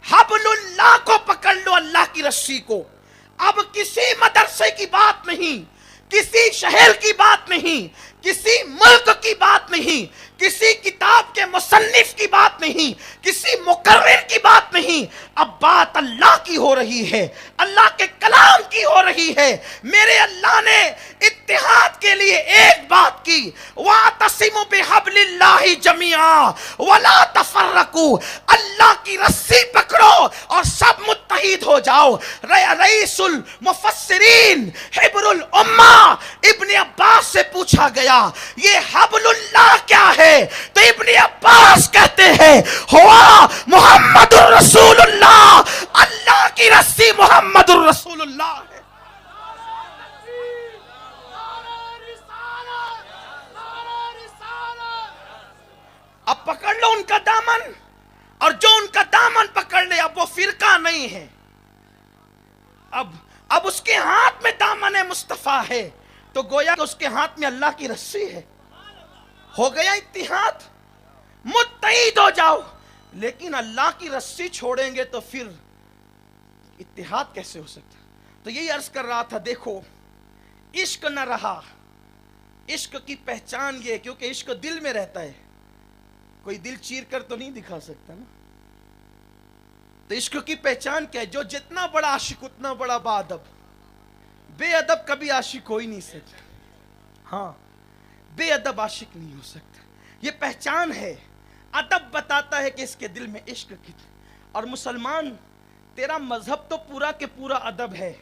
حبل اللہ کو پکڑ لو، اللہ کی رسی کو. اب کسی مدرسے کی بات نہیں، کسی شہر کی بات نہیں، کسی ملک کی بات نہیں، کسی کتاب کے مصنف کی بات نہیں، کسی مقرر کی بات نہیں. اب بات اللہ کی ہو رہی ہے، اللہ کے کلام کی ہو رہی ہے. میرے اللہ نے اتحاد کے لیے ایک بات کی، وَاعْتَصِمُوا بِحَبْلِ اللَّهِ جَمِيعًا وَلَا تَفَرَّقُوا. اللہ کی رسی پکڑو اور سب متحد ہو جاؤ. رئیس المفسرین حبر الامہ ابن عباس سے پوچھا گیا یہ حبل اللہ کیا ہے؟ تو ابن عباس کہتے ہیں ہوا محمد الرسول اللہ، اللہ کی رسی محمد الرسول اللہ ہے. اب پکڑ لو ان کا دامن، اور جو ان کا دامن پکڑ لے اب وہ فرقہ نہیں ہے. اب اس کے ہاتھ میں دامن مصطفیٰ ہے، تو گویا کہ اس کے ہاتھ میں اللہ کی رسی ہے. ہو گیا اتحاد، متحد ہو جاؤ. لیکن اللہ کی رسی چھوڑیں گے تو پھر اتحاد کیسے ہو سکتا؟ تو یہی عرض کر رہا تھا، دیکھو عشق نہ رہا. عشق کی پہچان یہ، کیونکہ عشق دل میں رہتا ہے، کوئی دل چیر کر تو نہیں دکھا سکتا نا. تو عشق کی پہچان کیا ہے؟ جو جتنا بڑا عاشق اتنا بڑا با ادب. بے ادب کبھی عاشق ہو ہی نہیں سکتا. ہاں، بے ادب عاشق نہیں ہو سکتا. یہ پہچان ہے. ادب بتاتا ہے کہ اس کے دل میں عشق کتنا. اور مسلمان، تیرا مذہب تو پورا کے پورا ادب ہے.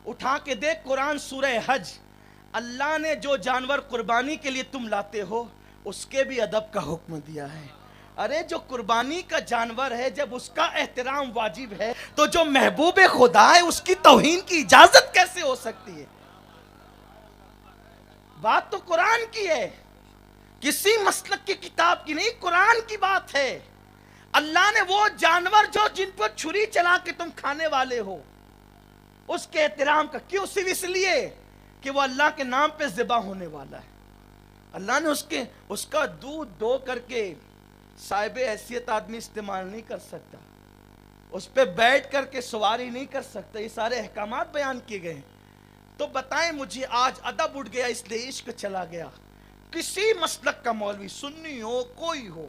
اٹھا کے دیکھ قرآن سورہ حج، اللہ نے جو جانور قربانی کے لیے تم لاتے ہو اس کے بھی ادب کا حکم دیا ہے. ارے جو قربانی کا جانور ہے جب اس کا احترام واجب ہے تو جو محبوب خدا ہے اس کی توہین کی اجازت کیسے ہو سکتی ہے؟ بات تو قرآن کی ہے، کسی مسلک کی کتاب کی نہیں، قرآن کی بات ہے. اللہ نے وہ جانور جو جن پر چھری چلا کے تم کھانے والے ہو اس کے احترام کا کیوں؟ صرف اس لیے کہ وہ اللہ کے نام پہ ذبح ہونے والا ہے. اللہ نے اس کا دودھ دو کر کے صاحب حیثیت آدمی استعمال نہیں کر سکتا، اس پہ بیٹھ کر کے سواری نہیں کر سکتا. یہ سارے احکامات بیان کیے گئے ہیں. تو بتائیں مجھے، آج ادب اٹھ گیا اس لیے عشق چلا گیا. کسی مسلک کا مولوی، سنی ہو کوئی ہو،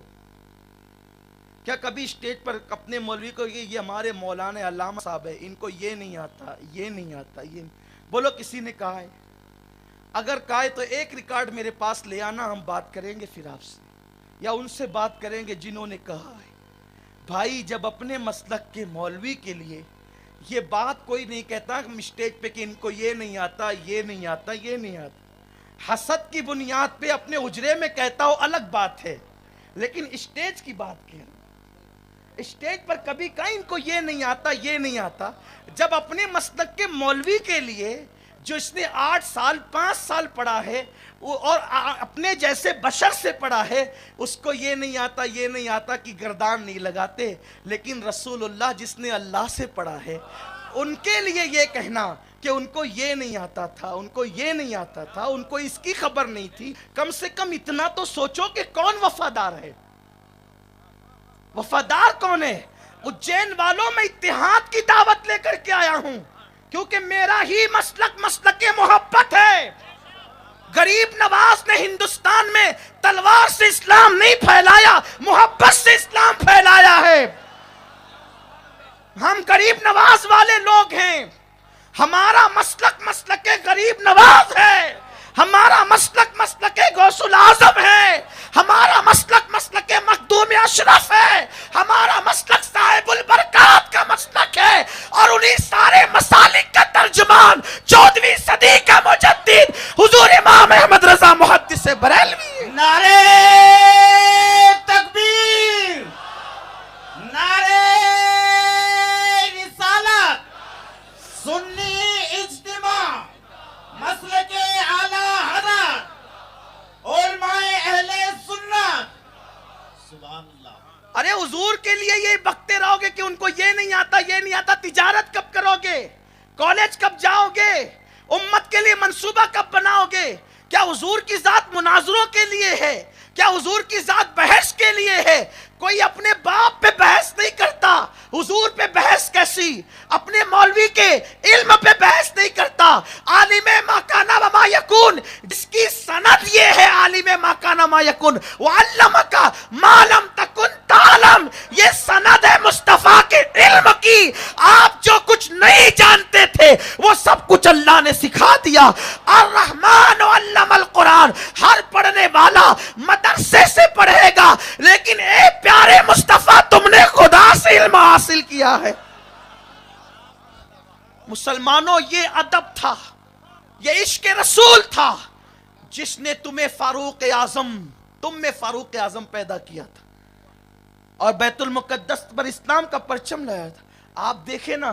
کیا کبھی اسٹیج پر اپنے مولوی کو یہ ہمارے مولانا علامہ صاحب ہے، ان کو یہ نہیں آتا، یہ نہیں آتا، یہ بولو کسی نے کہا ہے؟ اگر کہا ہے تو ایک ریکارڈ میرے پاس لے آنا، ہم بات کریں گے پھر آپ سے، یا ان سے بات کریں گے جنہوں نے کہا ہے. بھائی جب اپنے مسلک کے مولوی کے لیے یہ بات کوئی نہیں کہتا اسٹیج پہ کہ ان کو یہ نہیں آتا، یہ نہیں آتا، یہ نہیں آتا، حسد کی بنیاد پہ اپنے اجرے میں کہتا ہو الگ بات ہے، لیکن اسٹیج کی بات کہہ رہا، اسٹیج پر کبھی کہا ان کو یہ نہیں آتا، یہ نہیں آتا. جب اپنے مسلک کے مولوی کے لیے جو اس نے 8 سال 5 سال پڑھا ہے اور اپنے جیسے بشر سے پڑھا ہے، اس کو یہ نہیں آتا، یہ نہیں آتا کی گردان نہیں لگاتے. لیکن رسول اللہ جس نے اللہ سے پڑھا ہے ان کے لیے یہ کہنا کہ ان کو یہ نہیں آتا تھا، ان کو یہ نہیں آتا تھا، ان کو اس کی خبر نہیں تھی، کم سے کم اتنا تو سوچو کہ کون وفادار ہے. وفادار کون ہے؟ اجین والوں میں اتحاد کی دعوت لے کر کے آیا ہوں، کیونکہ میرا ہی مسلک محبت ہے. غریب نواز نے ہندوستان میں تلوار سے اسلام نہیں پھیلایا، محبت سے اسلام پھیلایا ہے. ہم غریب نواز والے لوگ ہیں. ہمارا مسلک غریب نواز ہے. ہمارا مسلک غوث الاعظم ہے. ہمارا مسلک مخدوم اشرف ہے. ہمارا مسلک صاحب البرکات کا مسلک ہے. اور انہی سارے مسالک کا ترجمان 14ویں صدی کا مجدد حضور امام احمد رضا محدث بریلوی. نعرہ تکبیر، نعرہ رسالت، سنی اجتماع، مسلک اعلی حضرت، علماء اہل سنت. سبحان اللہ. ارے حضور کے لیے یہ بکتے رہو گے کہ ان کو یہ نہیں آتا، یہ نہیں آتا. تجارت کب کرو گے؟ کالج کب جاؤ گے؟ امت کے لیے منصوبہ کب بناؤ گے؟ کیا حضور کی ذات مناظروں کے لیے ہے؟ کیا حضور کی ذات بحث کے لیے ہے؟ کوئی اپنے باپ پہ بحث نہیں کرتا، حضور تکن وعلمک ما لم تکن تعلم. یہ سند ہے مصطفیٰ کے علم کی. آپ جو کچھ نہیں جانتے تھے وہ سب کچھ اللہ نے سکھا دیا. الرحمن علم القرآن. ہر پڑھنے والا مدرسے سے پڑھے گا لیکن اے پیارے مصطفیٰ تم نے خدا سے علم حاصل کیا ہے. مسلمانوں یہ ادب تھا, یہ عشق رسول تھا جس نے تمہیں فاروق اعظم, تم میں فاروق اعظم پیدا کیا تھا اور بیت المقدس پر اسلام کا پرچم لایا تھا. آپ دیکھیں نا,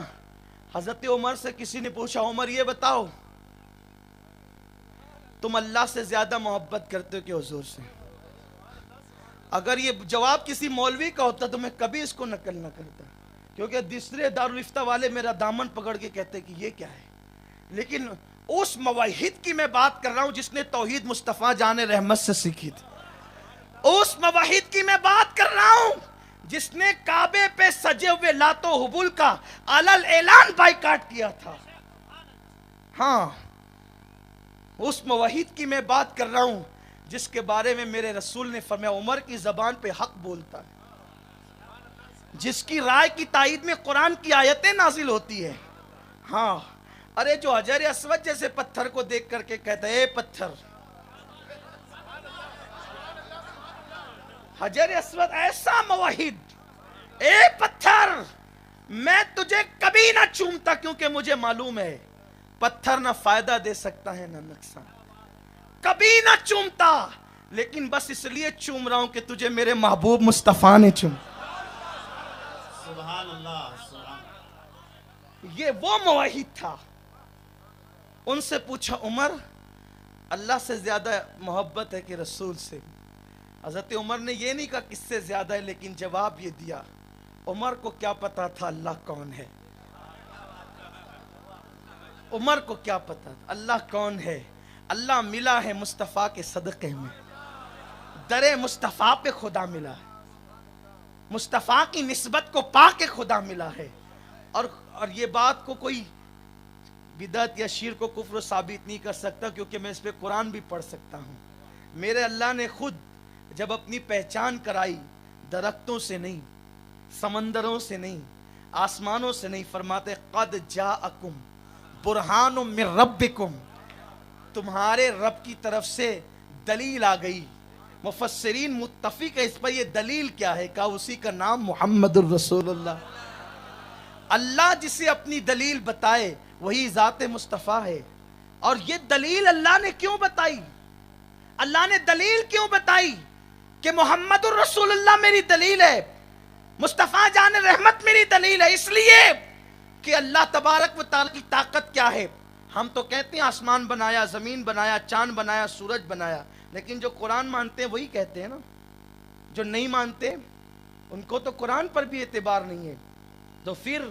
حضرت عمر سے کسی نے پوچھا عمر یہ بتاؤ تم اللہ سے زیادہ محبت کرتے ہو کہ حضور سے؟ اگر یہ جواب کسی مولوی کا ہوتا تو میں کبھی اس کو نقل نہ کرتا, کیونکہ دوسرے دارالفتہ والے میرا دامن پکڑ کے کہتے کہ یہ کیا ہے. لیکن اس موحد کی میں بات کر رہا ہوں جس نے توحید مصطفیٰ جان رحمت سے سیکھی تھی. اس موحد کی میں بات کر رہا ہوں جس نے کعبے پہ سجے ہوئے لات و حبل کا علل اعلان بائیکاٹ کیا تھا. ہاں, اس موحد کی میں بات کر رہا ہوں جس کے بارے میں میرے رسول نے فرمایا عمر کی زبان پہ حق بولتا ہے, جس کی رائے کی تائید میں قرآن کی آیتیں نازل ہوتی ہے. ہاں, ارے جو حجر اسود جیسے پتھر کو دیکھ کر کے کہتا ہے اے پتھر, حجر اسود ایسا موحد, اے پتھر میں تجھے کبھی نہ چومتا کیونکہ مجھے معلوم ہے پتھر نہ فائدہ دے سکتا ہے نہ نقصان, کبھی نہ چومتا, لیکن بس اس لیے چوم رہا ہوں کہ تجھے میرے محبوب مصطفیٰ نے چوم. سبحان اللہ, سبحان. یہ وہ موحد تھا. ان سے پوچھا عمر اللہ سے زیادہ محبت ہے کہ رسول سے؟ حضرت عمر نے یہ نہیں کہا کس سے زیادہ ہے, لیکن جواب یہ دیا عمر کو کیا پتا تھا اللہ کون ہے. عمر کو کیا پتا تھا اللہ کون ہے. اللہ ملا ہے مصطفیٰ کے صدقے میں, در مصطفیٰ پہ خدا ملا ہے, مصطفیٰ کی نسبت کو پا کے خدا ملا ہے. اور یہ بات کو کوئی بدعت یا شرک کو کفر ثابت نہیں کر سکتا, کیونکہ میں اس پہ قرآن بھی پڑھ سکتا ہوں. میرے اللہ نے خود جب اپنی پہچان کرائی درختوں سے نہیں, سمندروں سے نہیں, آسمانوں سے نہیں, فرماتے قد جاءکم برہان من ربکم, تمہارے رب کی طرف سے دلیل آ گئی. مفسرین متفق ہے اس پر یہ دلیل کیا ہے, کہا اسی کا نام محمد الرسول اللہ. اللہ جسے اپنی دلیل بتائے وہی ذات مصطفیٰ ہے. اور یہ دلیل اللہ نے کیوں بتائی؟ اللہ نے دلیل کیوں بتائی کہ محمد الرسول اللہ میری دلیل ہے, مصطفیٰ جان رحمت میری دلیل ہے؟ اس لیے کہ اللہ تبارک و تعالی کی طاقت کیا ہے. ہم تو کہتے ہیں آسمان بنایا, زمین بنایا, چاند بنایا, سورج بنایا, لیکن جو قرآن مانتے ہیں وہی کہتے ہیں نا. جو نہیں مانتے ان کو تو قرآن پر بھی اعتبار نہیں ہے. تو پھر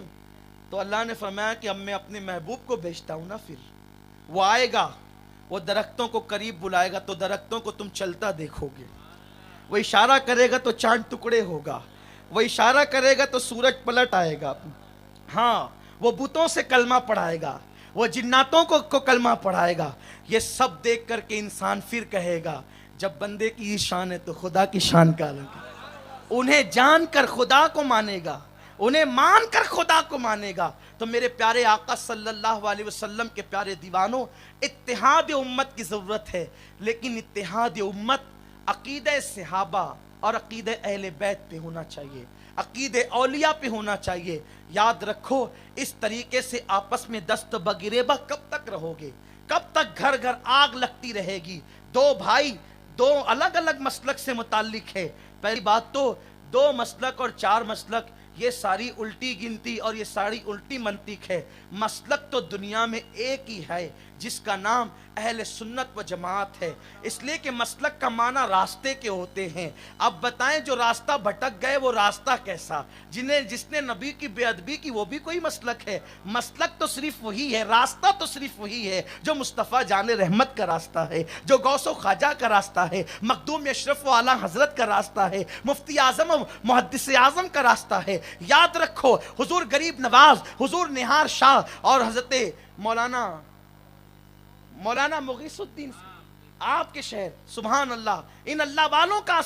تو اللہ نے فرمایا کہ اب میں اپنے محبوب کو بھیجتا ہوں نا, پھر وہ آئے گا, وہ درختوں کو قریب بلائے گا تو درختوں کو تم چلتا دیکھو گے, وہ اشارہ کرے گا تو چاند ٹکڑے ہوگا, وہ اشارہ کرے گا تو سورج پلٹ آئے گا. ہاں, وہ بتوں سے کلمہ پڑھائے گا, وہ جناتوں کو کلمہ پڑھائے گا. یہ سب دیکھ کر کے انسان پھر کہے گا جب بندے کی شان ہے تو خدا کی شان کا الگ ہے. انہیں جان کر خدا کو مانے گا, انہیں مان کر خدا کو مانے گا. تو میرے پیارے آقا صلی اللہ علیہ وسلم کے پیارے دیوانوں, اتحاد امت کی ضرورت ہے, لیکن اتحاد امت عقیدہ صحابہ اور عقیدہ اہل بیت پہ ہونا چاہیے, عقیدہ اولیاء پہ ہونا چاہیے. یاد رکھو اس طریقے سے آپس میں دست بگریبہ کب تک رہو گے, کب تک گھر گھر آگ لگتی رہے گی. دو بھائی دو الگ الگ مسلک سے متعلق ہے. پہلی بات تو دو مسلک اور چار مسلک یہ ساری الٹی گنتی اور یہ ساری الٹی منطق ہے. مسلک تو دنیا میں ایک ہی ہے جس کا نام اہل سنت و جماعت ہے, اس لیے کہ مسلک کا معنی راستے کے ہوتے ہیں. اب بتائیں جو راستہ بھٹک گئے وہ راستہ کیسا؟ جس نے نبی کی بے ادبی کی وہ بھی کوئی مسلک ہے؟ مسلک تو صرف وہی ہے, راستہ تو صرف وہی ہے جو مصطفیٰ جان رحمت کا راستہ ہے, جو غوث و خواجہ کا راستہ ہے, مخدوم اشرف و اعلیٰ حضرت کا راستہ ہے, مفتی اعظم و محدث اعظم کا راستہ ہے. یاد رکھو حضور غریب نواز, حضور نہار شاہ اور حضرت مولانا مغیث الدین آپ کے شہر. سبحان اللہ, ان اللہ والوں کا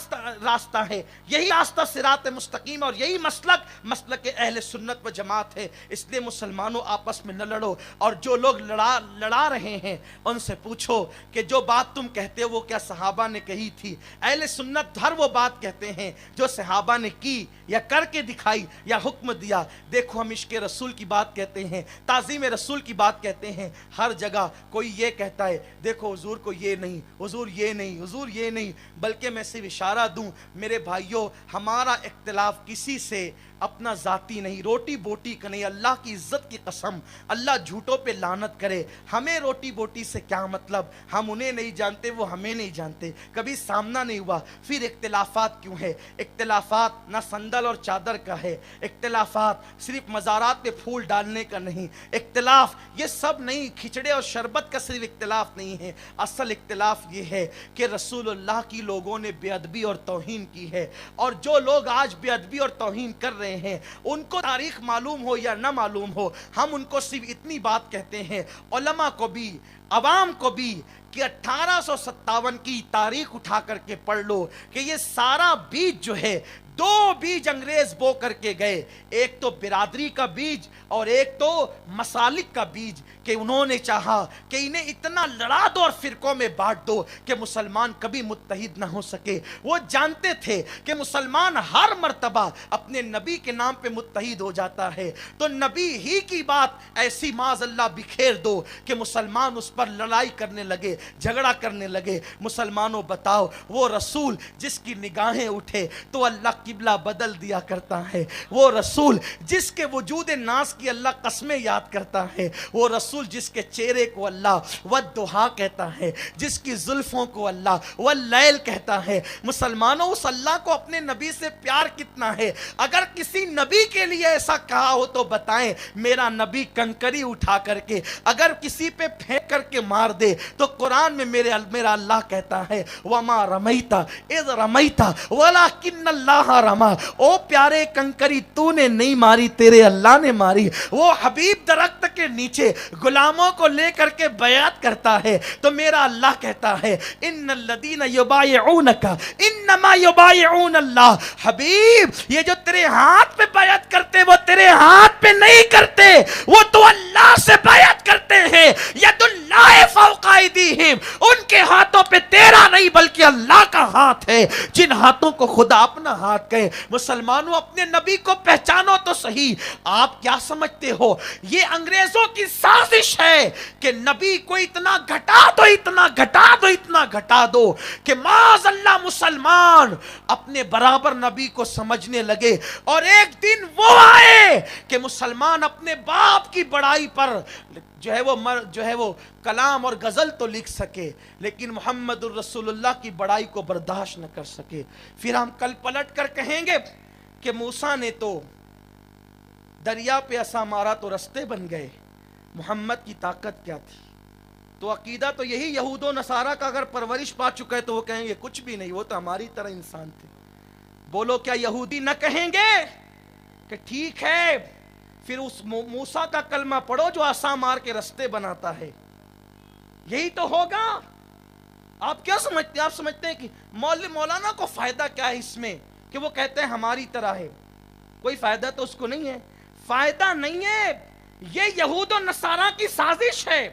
راستہ ہے, یہی راستہ صراط مستقیم اور یہی مسلک اہل سنت و جماعت ہے. اس لیے مسلمانوں آپس میں نہ لڑو, اور جو لوگ لڑا رہے ہیں ان سے پوچھو کہ جو بات تم کہتے ہو وہ کیا صحابہ نے کہی تھی. اہل سنت ہر وہ بات کہتے ہیں جو صحابہ نے کی یا کر کے دکھائی یا حکم دیا. دیکھو ہم عشق رسول کی بات کہتے ہیں, تعظیم رسول کی بات کہتے ہیں. ہر جگہ کوئی یہ کہتا ہے دیکھو حضور کو یہ نہیں, حضور یہ نہیں, حضور یہ نہیں. بلکہ میں صرف اشارہ دوں میرے بھائیوں, ہمارا اختلاف کسی سے اپنا ذاتی نہیں, روٹی بوٹی کا نہیں. اللہ کی عزت کی قسم, اللہ جھوٹوں پہ لعنت کرے, ہمیں روٹی بوٹی سے کیا مطلب. ہم انہیں نہیں جانتے, وہ ہمیں نہیں جانتے, کبھی سامنا نہیں ہوا. پھر اختلافات کیوں ہے؟ اختلافات نہ صندل اور چادر کا ہے, اختلافات صرف مزارات پہ پھول ڈالنے کا نہیں, اختلاف یہ سب نہیں, کھچڑے اور شربت کا صرف اختلاف نہیں ہے. اصل اختلاف یہ ہے کہ رسول اللہ کی لوگوں نے بے ادبی اور توہین کی ہے, اور جو لوگ آج بے ادبی اور توہین کر رہے ہیں ان کو تاریخ معلوم ہو یا نہ معلوم ہو, ہم ان کو صرف اتنی بات کہتے ہیں, علماء کو بھی عوام کو بھی, کہ 1857 کی تاریخ اٹھا کر کے پڑھ لو کہ یہ سارا بیج جو ہے, 2 بیج انگریز بو کر کے گئے, ایک تو برادری کا بیج اور ایک تو مسالک کا بیج, کہ انہوں نے چاہا کہ انہیں اتنا لڑا دو اور فرقوں میں بانٹ دو کہ مسلمان کبھی متحد نہ ہو سکے. وہ جانتے تھے کہ مسلمان ہر مرتبہ اپنے نبی کے نام پہ متحد ہو جاتا ہے, تو نبی ہی کی بات ایسی معاذ اللہ بکھیر دو کہ مسلمان اس پر لڑائی کرنے لگے, جھگڑا کرنے لگے. مسلمانوں بتاؤ, وہ رسول جس کی نگاہیں اٹھے تو اللہ قبلہ بدل دیا کرتا ہے, وہ رسول جس کے وجود ناس کی اللہ قسمیں یاد کرتا ہے, وہ رسول جس کے چہرے کو اللہ والضحیٰ کہتا ہے, جس کی زلفوں کو اللہ واللیل کہتا ہے. مسلمانوں اس اللہ کو اپنے نبی سے پیار کتنا ہے. اگر کسی نبی کے لیے ایسا کہا ہو تو بتائیں, میرا نبی کنکری اٹھا کر کے اگر کسی پہ پھینک کر کے مار دے تو قرآن میں میرا اللہ کہتا ہے وَمَا رَمَيْتَ اِذْ رَمَيْتَ وَلَكِنَّ اللَّهَ رَمَا. او پیارے کنکری, تو نے نہیں ماری, تیرے اللہ نے ماری. وہ حبیب درخت کے نیچے غلاموں کو لے کر کے بیعت کرتا ہے تو میرا اللہ کہتا ہے ان الذین یبایعونک انما یبایعون اللہ. حبیب یہ جو تیرے ہاتھ پہ بیعت کرتے وہ تیرے ہاتھ پہ نہیں کرتے, وہ تو اللہ سے بیعت کرتے ہیں. ید اللہ فوق ایدیہم, ان کے ہاتھوں پہ تیرا نہیں بلکہ اللہ کا ہاتھ ہے, جن ہاتھوں کو خدا اپنا ہاتھ کہے. مسلمانوں اپنے نبی کو پہچانو تو صحیح. آپ کیا سمجھتے ہو یہ انگریزوں کی سازش ہے کہ نبی کو اتنا گھٹا دو, اتنا گھٹا دو, اتنا گھٹا دو کہ معاذ اللہ مسلمان اپنے برابر نبی کو سمجھنے لگے. اور ایک دن وہ آئے کہ مسلمان اپنے باپ کی بڑائی پر جو ہے وہ کلام اور غزل تو لکھ سکے لیکن محمد الرسول اللہ کی بڑائی کو برداشت نہ کر سکے. پھر ہم کل پلٹ کر کہیں گے کہ موسیٰ نے تو دریا پہ عصا مارا تو رستے بن گئے, محمد کی طاقت کیا تھی؟ تو عقیدہ تو یہی یہود و نصارہ کا اگر پرورش پا چکا ہے تو وہ کہیں گے کچھ بھی نہیں, وہ تو ہماری طرح انسان تھے. بولو کیا یہودی نہ کہیں گے کہ ٹھیک ہے پھر اس موسیٰ کا کلمہ پڑھو جو عصا مار کے رستے بناتا ہے, یہی تو ہوگا. آپ کیا سمجھتے ہیں؟ آپ سمجھتے ہیں کہ مولانا کو فائدہ کیا ہے اس میں کہ وہ کہتے ہیں ہماری طرح ہے؟ کوئی فائدہ تو اس کو نہیں ہے. فائدہ نہیں ہے, یہ یہود و نصارہ کی سازش ہے.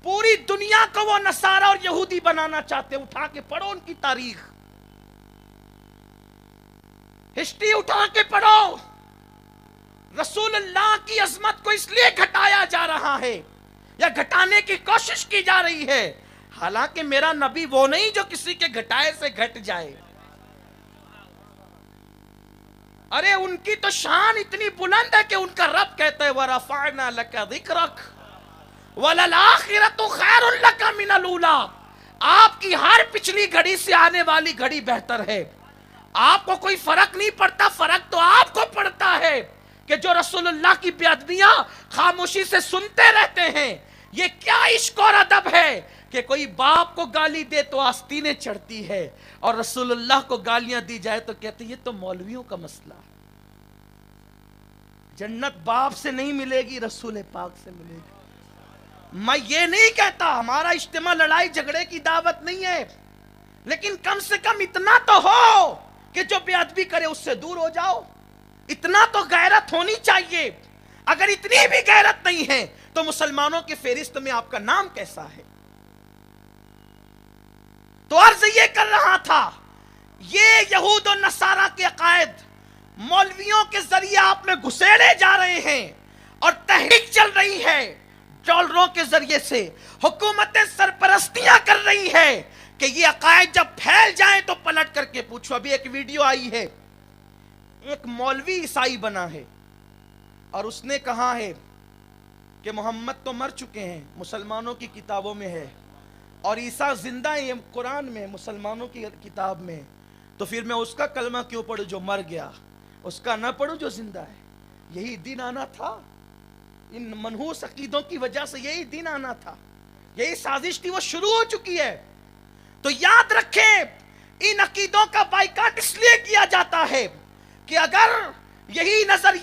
پوری دنیا کو وہ نصارہ اور یہودی بنانا چاہتے. اٹھا کے پڑھو ان کی تاریخ, ہسٹری اٹھا کے پڑھو. رسول اللہ کی عظمت کو اس لیے گھٹایا جا رہا ہے یا گھٹانے کی کوشش کی جا رہی ہے, حالانکہ میرا نبی وہ نہیں جو کسی کے گھٹائے سے گھٹ جائے. ارے ان کی تو شان اتنی بلند ہے کہ ان کا رب کہتا ہے وَرَفَعْنَا لَكَ ذِكْرَكَ وَلَلْآخِرَةُ خَيْرٌ لَكَ مِنَ الْأُولَىٰ. آپ کی ہر پچھلی گھڑی سے آنے والی گھڑی بہتر ہے. آپ کو کوئی فرق نہیں پڑتا, فرق تو آپ کو پڑتا ہے کہ جو رسول اللہ کی بے ادبیاں خاموشی سے سنتے رہتے ہیں. یہ کیا عشق اور ادب ہے کہ کوئی باپ کو گالی دے تو آستینیں چڑھتی ہے اور رسول اللہ کو گالیاں دی جائے تو کہتے ہیں یہ تو مولویوں کا مسئلہ. جنت باپ سے نہیں ملے گی, رسول پاک سے ملے گی. میں یہ نہیں کہتا ہمارا اجتماع لڑائی جھگڑے کی دعوت نہیں ہے، لیکن کم سے کم اتنا تو ہو کہ جو بے ادبی کرے اس سے دور ہو جاؤ. اتنا تو غیرت ہونی چاہیے. اگر اتنی بھی غیرت نہیں ہے تو مسلمانوں کی فہرست میں آپ کا نام کیسا ہے؟ تو عرض یہ کر رہا تھا، یہ یہود و نصارہ کے عقائد مولویوں کے ذریعے آپ میں گھسیڑے جا رہے ہیں، اور تحریک چل رہی ہے ڈالروں کے ذریعے سے. حکومتیں سرپرستیاں کر رہی ہے کہ یہ عقائد جب پھیل جائیں تو پلٹ کر کے پوچھو. ابھی ایک ویڈیو آئی ہے، ایک مولوی عیسائی بنا ہے اور اس نے کہا ہے کہ محمد تو مر چکے ہیں، مسلمانوں کی کتابوں میں ہے، اور عیسیٰ زندہ ہیں قرآن میں، مسلمانوں کی کتاب میں، تو پھر میں اس کا کلمہ کیوں پڑھوں جو مر گیا، اس کا نہ پڑھوں جو زندہ ہے. یہی دین آنا تھا. ان منحوس عقیدوں کی وجہ سے یہی دین آنا تھا، یہی سازش تھی، وہ شروع ہو چکی ہے. تو یاد رکھیں، ان عقیدوں کا بائیکاٹ اس لیے کیا جاتا ہے کہ اگر یہی نظریہ